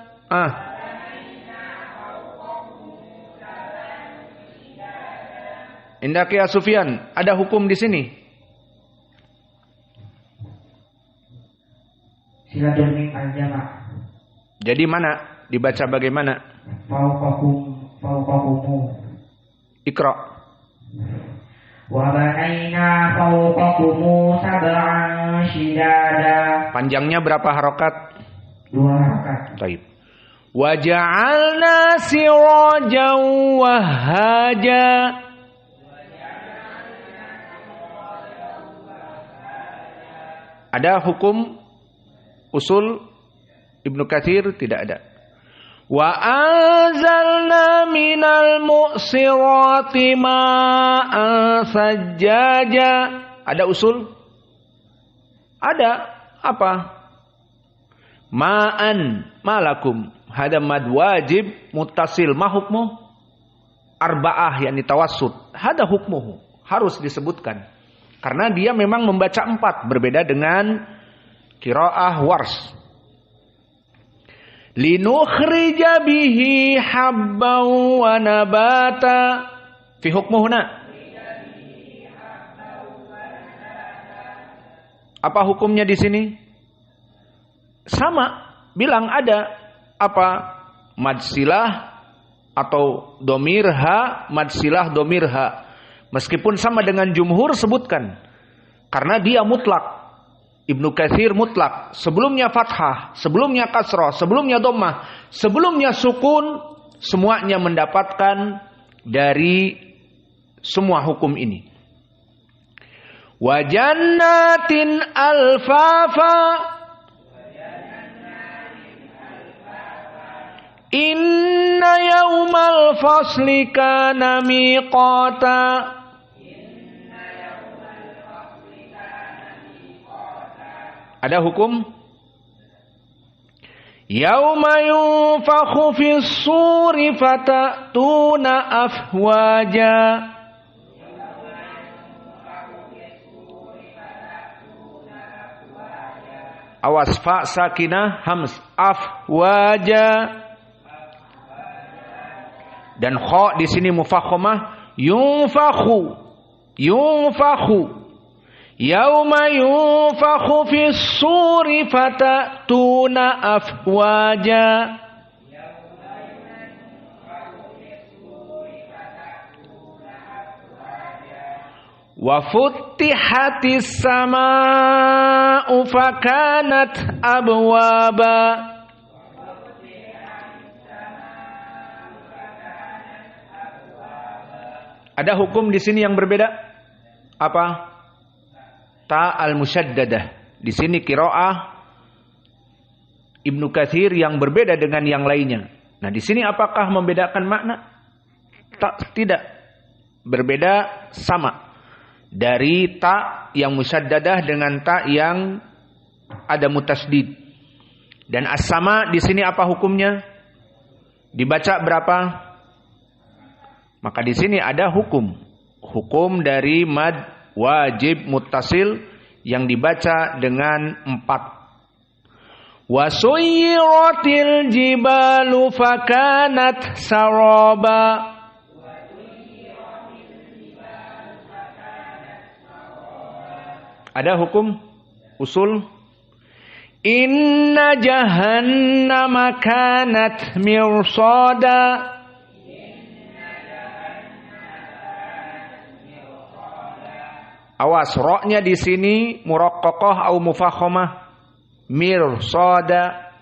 Indak ya Sufyan, ada hukum di sini? Silatul mim al-jama'. Jadi mana? Dibaca bagaimana? Fauqakumu. Iqra. Wa banaina fauqakumu sab'an shidada. Panjangnya berapa harokat? 2 harokat. Taib. Wa ja'alna sirajan wahhaja. Ada hukum usul Ibnu Katsir? Tidak ada. Wa anzalna minal mu'sirati ma'an sajjaja. Ada usul? Ada. Apa? Ma'an malakum. Hada mad wajib muttasil. Ma hukmuh? Arba'ah yakni tawassut. Hada hukmuhu. Harus disebutkan. Karena dia memang membaca 4. Berbeda dengan qiraah Wars. Linukhrija bihi habban wa nabata. Fi hukmuhuna. Apa hukumnya di sini? Sama. Bilang ada. Apa? Mad silah atau domir ha, mad silah domir ha. Meskipun sama dengan jumhur sebutkan. Karena dia mutlak. Ibnu Katsir mutlak. Sebelumnya fathah, sebelumnya kasrah, sebelumnya dhammah, sebelumnya sukun, semuanya mendapatkan dari semua hukum ini. Wa jannatin alfafa, inna yaumal fasli kana miqata. Ada hukum yauma yunfakhu fis suri fatatuna afwaja. Awas fa sakinah hams afwaja. Dan kha di sini mufakhamah yunfakhu. Yauma yunfakhu fis suri fatatuna afwaja. Wa futtihatis samaa'u fakanat abwaba. Ada hukum di sini yang berbeda? Apa? Ta al-musyaddadah. Di sini qiraah Ibnu Katsir yang berbeda dengan yang lainnya. Nah, di sini apakah membedakan makna? Tidak. Berbeda sama. Dari ta yang musyaddadah dengan ta yang ada mutasdid. Dan as-sama di sini apa hukumnya? Dibaca berapa? Maka di sini ada hukum. Hukum dari mad wajib muttasil yang dibaca dengan 4. Wa suyyiratil jibalu fakanat saraba. Ada hukum usul. Inna jahannama kanat mirsada. Awas, roknya di sini muraqqaqah atau mufakhamah. Mirsada.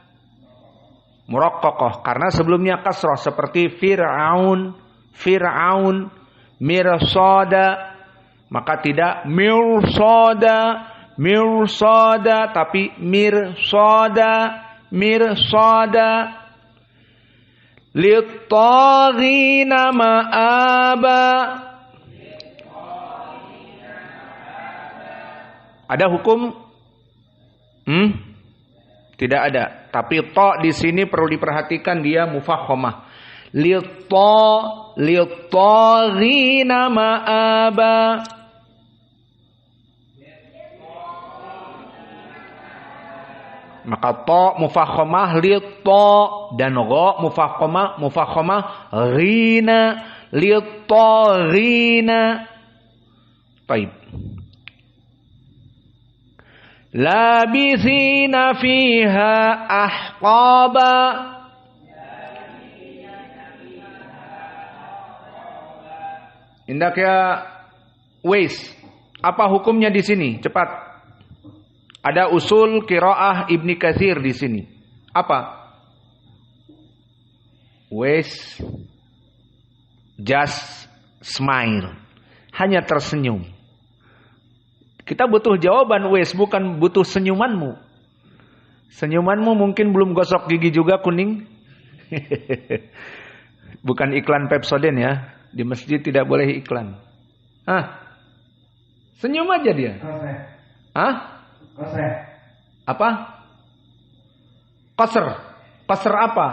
Muraqqaqah karena sebelumnya kasrah seperti Fir'aun, mirsada. Maka tidak mirsada tapi mirsada. Lit-taghina ma'aba. Ada hukum? Tidak ada. Tapi ta di sini perlu diperhatikan dia mufakhamah. Lit-taghina ma'aba. Maka ta mufakhamah lit-ta dan gha mufakhamah ghina lit-taghina. Baik. Labithina fiha ahqaba. Indak ya Wais. Apa hukumnya di sini? Cepat. Ada usul qiraah Ibnu Katsir di sini. Apa? Wais just smile. Hanya tersenyum. Kita butuh jawaban Wes, bukan butuh senyumanmu. Senyumanmu mungkin belum gosok gigi juga kuning. Bukan iklan Pepsodent ya. Di masjid tidak boleh iklan. Senyum aja dia. Koser. Apa? Koser apa?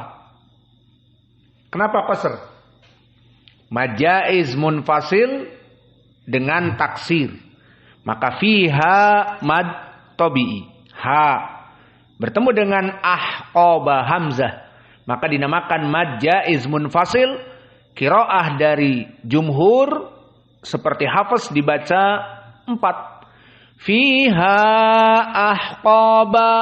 Kenapa koser? Majaiz munfasil dengan taksir. Maka fiha mad tabi'i. Ha bertemu dengan ahqaba hamzah. Maka dinamakan mad jaiz munfasil. Qiraah dari jumhur seperti Hafs dibaca 4. Fiha ahqaba.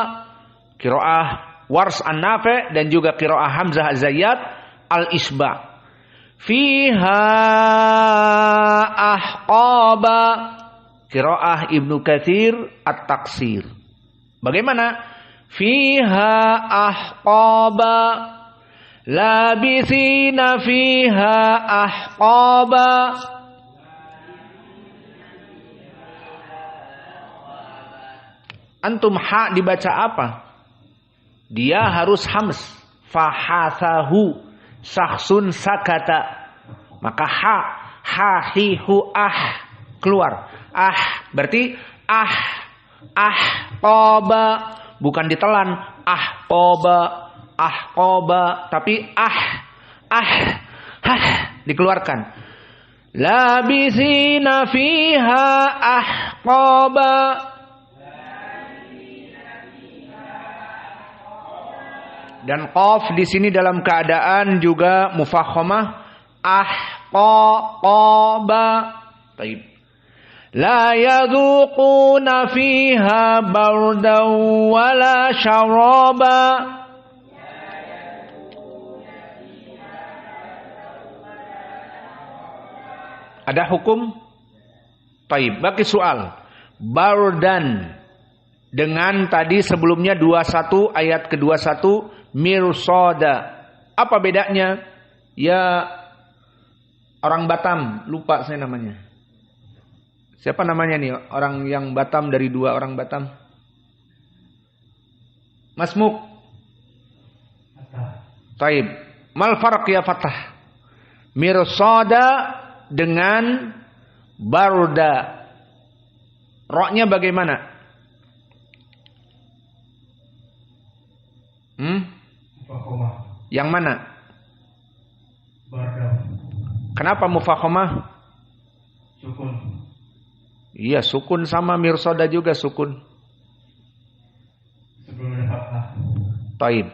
Qiraah Wars an-Nafi' dan juga qiraah Hamzah az-Zayyat al-Isba'. fiha ahqaba. Qiraah Ibnu Katsir at-taksir. Bagaimana? Fiha ahqaba labithina fiha ahqaba. Antum ha dibaca apa? Dia harus hams. Fahasahu sahsun sakata. Maka ha hi hu keluar. Berarti qoba, bukan ditelan. Qoba, tapi dikeluarkan. Labisina fiha ahqaba. Dan qaf di sini dalam keadaan juga mufakhamah ahqaba. Baik. La yadhuquna fiha bardan wala syaraba. Ada hukum? Baik, bagi soal. Bardan dengan tadi sebelumnya 21 ayat ke-21 mirsada. Apa bedanya? Ya orang Batam, lupa saya namanya. Siapa namanya nih orang yang Batam dari 2 orang Batam? Masmuk. Taib. Mal farq ya Fatah? Mirsada dengan barda. Roknya bagaimana? Yang mana? Barda. Kenapa mufakhamah? Sukun. Iya, sukun sama mirsada juga sukun. Sebelumnya fathah. Taib.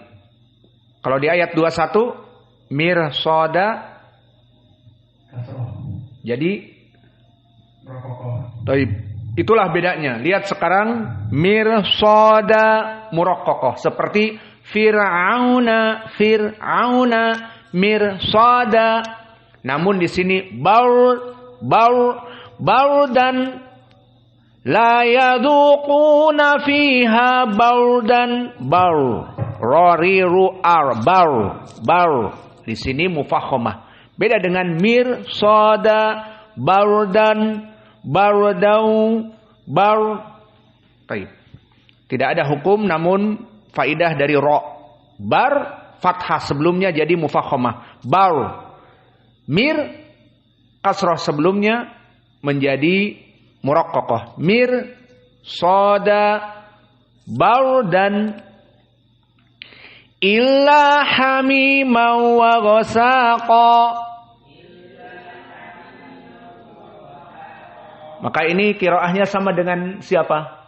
Kalau di ayat 21 mirsada Kasroh. jadi Rokokoh. taib. Itulah bedanya. Lihat sekarang mirsada muraqqaqah seperti Fir'auna mirsada. Namun di sini dan la yadhuquna fiha bardan rariru di sini mufakhamah. Beda dengan mirsada bardan taib. Tidak ada hukum namun faidah dari ro. Bar fathah sebelumnya jadi mufakhamah. Mir kasrah sebelumnya menjadi muraqqaqah. Mir soda dan illa hamima wa ghasaqa. Maka ini qiraahnya sama dengan siapa?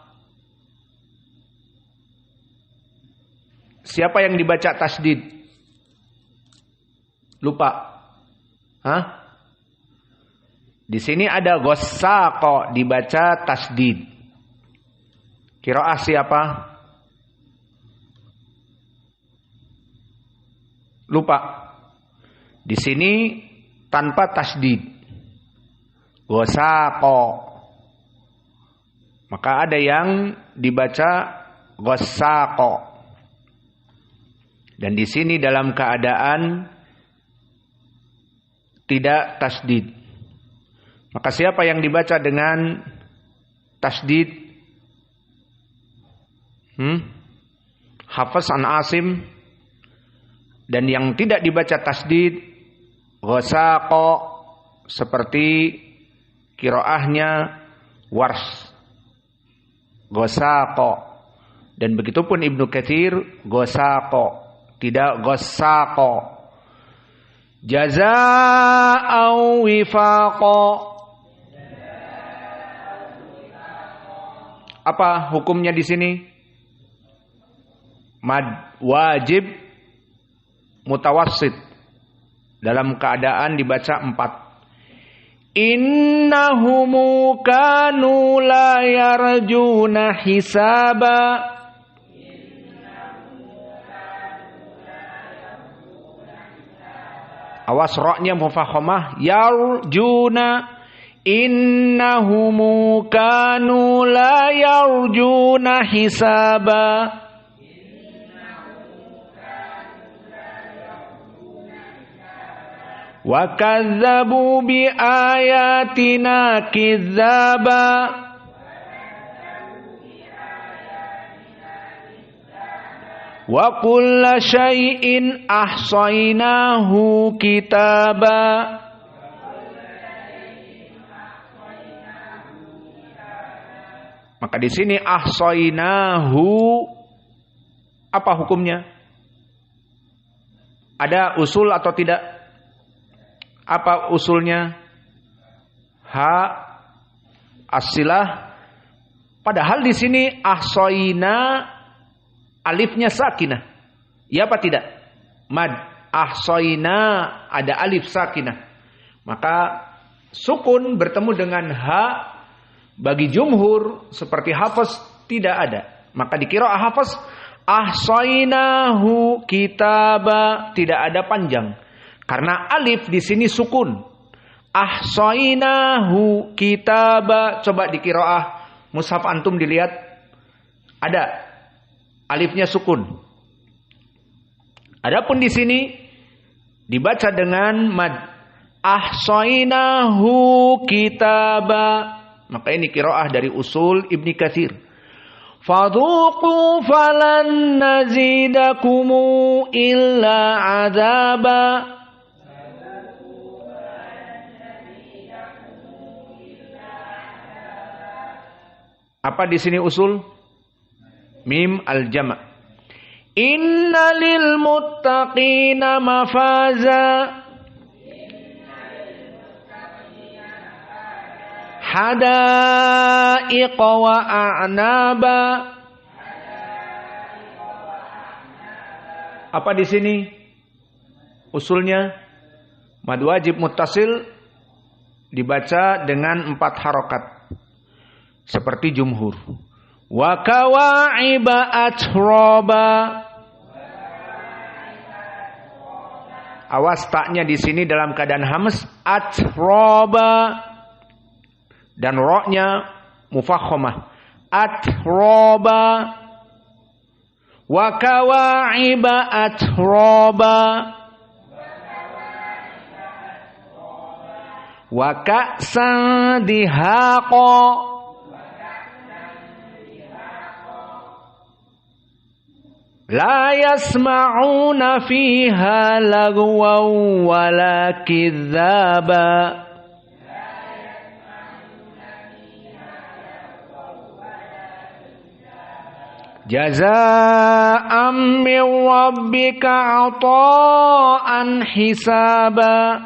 Siapa yang dibaca tasdid? Lupa. Di sini ada ghasaqa dibaca tasdid. Qiraah siapa? Lupa. Di sini tanpa tasdid. Ghasaqa. Maka ada yang dibaca ghasaqa. Dan di sini dalam keadaan tidak tasdid. Maka siapa yang dibaca dengan tasdid? Hafaz an Asim. Dan yang tidak dibaca tasdid ghasaqa seperti qiraahnya Wars. Ghasaqa. Dan begitupun Ibnu Katsir ghasaqa. Tidak ghasaqa. Jazaa'u wifaqa. Apa hukumnya di sini? Wajib mutawassit. Dalam keadaan dibaca 4. Innahum kanu la yarjuna hisaba. Awas ra'nya mufakhamah. Yarjuna. Innahum kanu la yarjuna hisaba. Wa kadzabu bi ayatina kidzaba. Wa kulla syai'in ahsaynahu kitaba. Maka di sini ahsaynahu apa hukumnya? Ada usul atau tidak? Apa usulnya? As-silah. Padahal di sini ahsayna alifnya sakinah. Ya apa tidak? Mad. Ahsayna ada alif sakinah. Maka sukun bertemu dengan ha bagi jumhur seperti Hafs tidak ada. Maka di qiraah Hafs ahsaynahu kitaba tidak ada panjang. Karena alif di sini sukun. Ahsaynahu kitaba. Coba di qiraah mushaf antum dilihat. Ada alifnya sukun. Adapun di sini dibaca dengan mad. Ahsaynahu kitaba. Maka ini qiraah dari usul Ibnu Katsir. Fadhuqu falan nazidakumu illa azaba. Apa di sini usul? Mim al-jama'. Innalil muttaqina mafaza. Hadaiqa wa a'naba. Apa di sini usulnya? Mad wajib muttasil dibaca dengan 4 harokat seperti jumhur. Wa kawa'iba atraba. Awas taknya di sini dalam keadaan hams atraba. Dan ra'nya mufakhamah. Atraba. Wa kawa'iba atraba. Wa ka'san dihaqa. La yasma'una fiha lagwan wala kidzaba. Jazaa'an min rabbika 'ata'an hisaba.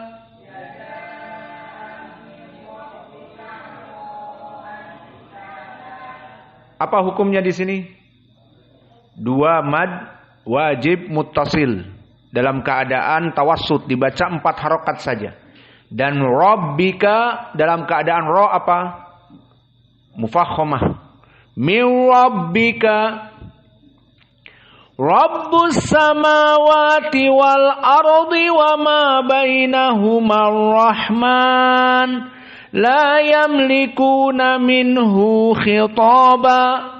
Apa hukumnya di sini? 2 mad wajib muttasil dalam keadaan tawassut dibaca 4 harokat saja. Dan rabbika dalam keadaan ra apa? Mufakhamah. Min rabbika. Rabbus samawati wal ardi wa ma bainahuma ar-rahman la yamlikuna minhu khitaba.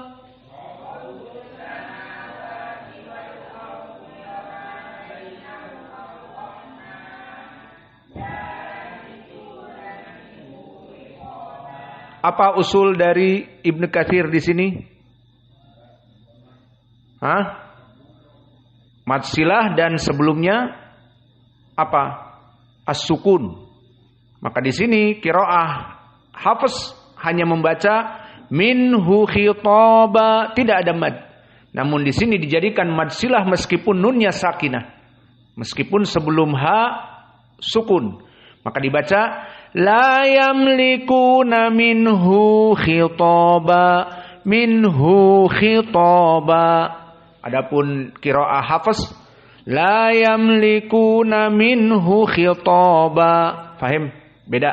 Apa usul dari Ibnu Katsir di sini? Mad silah dan sebelumnya apa? As-sukun. Maka di sini qiraah Hafs hanya membaca minhu khitaba, tidak ada mad. Namun di sini dijadikan mad silah meskipun nunnya sakinah. Meskipun sebelum ha sukun. Maka dibaca la yamlikuna minhu khitaba. Adapun qiraah Hafs la yamlikuna minhu khitaba. Fahim? Beda.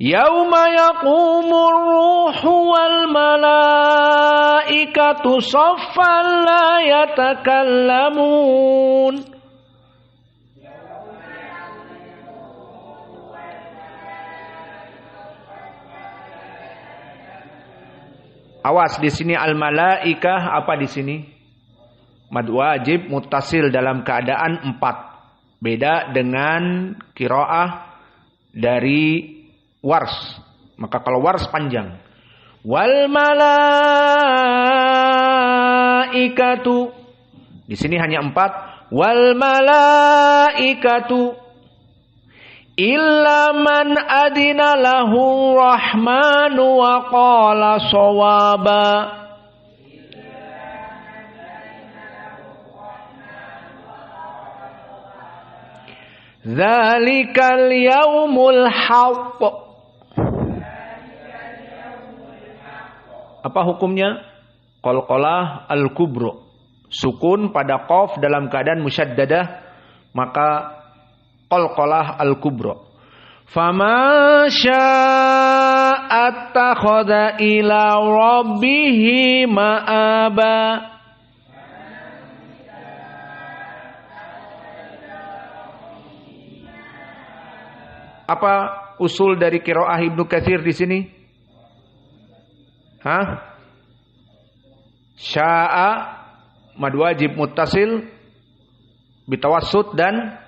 Yauma yaqumur ruhu wal malaikatu saffan la yatakallamun. Awas di sini al-malaikah apa di sini? Mad wajib muttasil dalam keadaan 4. Beda dengan qiraah dari Wars. Maka kalau Wars panjang. Wal malaikatu. Di sini hanya 4. Wal malaikatu illa man adina lahu rahmanu wa qala shawaba. Dzalikal yaumul haqq. Apa hukumnya? Qalqalah al-kubra. Sukun pada qaf dalam keadaan musyaddadah, maka qalqalah al-kubra. Faman syaa'a attakhadha ila rabbih ma'aba. Apa usul dari qiraah Ibnu Katsir di sini? Sya'a mad wajib muttasil bitawassut dan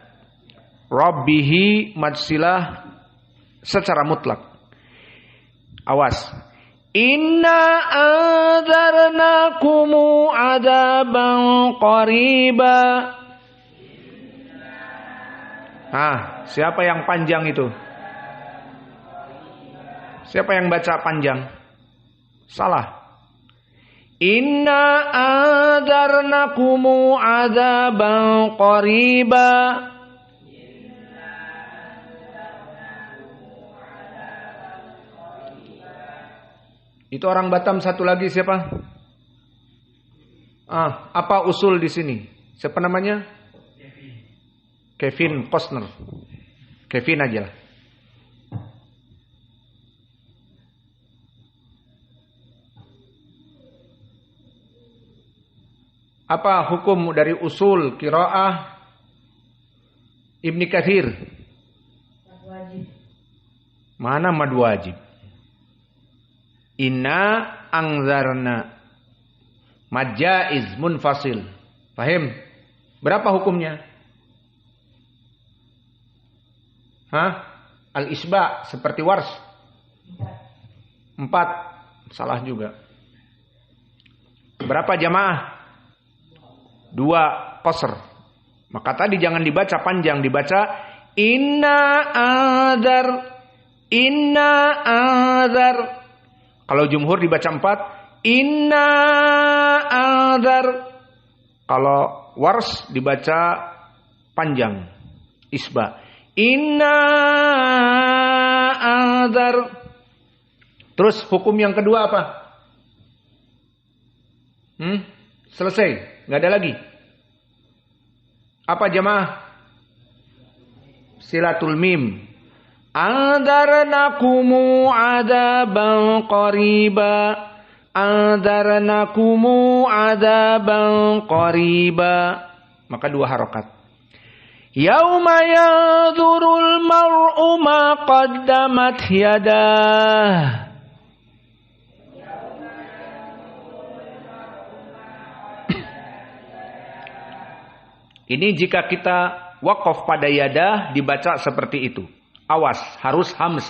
rabbihi mad silah secara mutlak. Awas. Inna anzarnakum adzaban qariba. Siapa yang panjang itu? Siapa yang baca panjang? Salah. Inna anzarnakum adzaban qariba. Itu orang Batam satu lagi siapa? Apa usul di sini? Siapa namanya? Kevin Costner. Kevin aja lah. Apa hukum dari usul qiraah Ibnu Katsir? Mana mad wajib? Inna angzarna. Mad jaiz munfasil. Paham? Berapa hukumnya? Al-isba seperti Wars. 4. Salah juga. Berapa jamaah? 2 qasr. Maka tadi jangan dibaca panjang, dibaca inna anzar. Kalau jumhur dibaca 4, inna anzar. Kalau Wars dibaca panjang, isba. Inna anzar. Terus hukum yang kedua apa? Selesai, nggak ada lagi. Apa jamaah? Silatul mim. Anzarnakumu adzaban qariba. Anzarnakumu adzaban qariba. Maka 2 harokat. Yauma yanzurul mar'u ma qaddamat yadah. Ini jika kita waqaf pada yadah dibaca seperti itu. Awas, harus hams.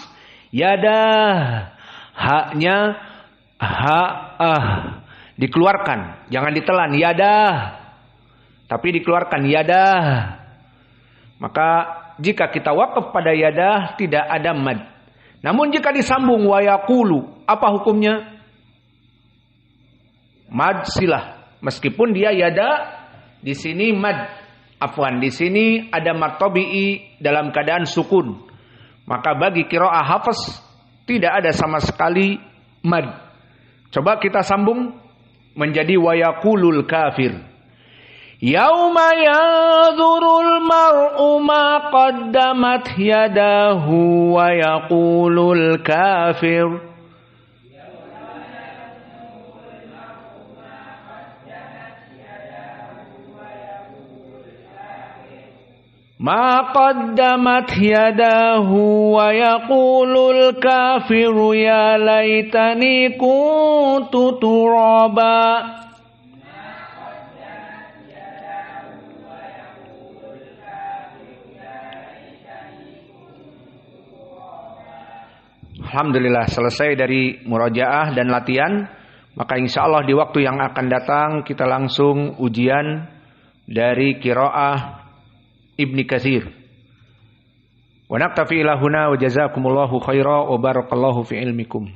Yadah. Haknya dikeluarkan, jangan ditelan. Yadah. Tapi dikeluarkan yadah. Maka jika kita waqaf pada yadah tidak ada mad. Namun jika disambung wa yaqulu, apa hukumnya? Mad silah. Meskipun dia yada, di sini mad. Afwan, di sini ada mad tabi'i dalam keadaan sukun. Maka bagi qiraah Hafs tidak ada sama sekali mad. Coba kita sambung menjadi wa yaqulul kafir. Yauma yanzurul mar'u ma qaddamat yadahu wa yaqulul kafir. ma qaddamat yadahu wa yaqulul kafiru ya laitani kuntu turaba. Alhamdulillah selesai dari murajaah dan latihan. Maka insya Allah di waktu yang akan datang kita langsung ujian dari qiraah Ibnu Katsir. Wa naktafi ila huna wa jazakumullahu khairan wa barakallahu fi ilmikum.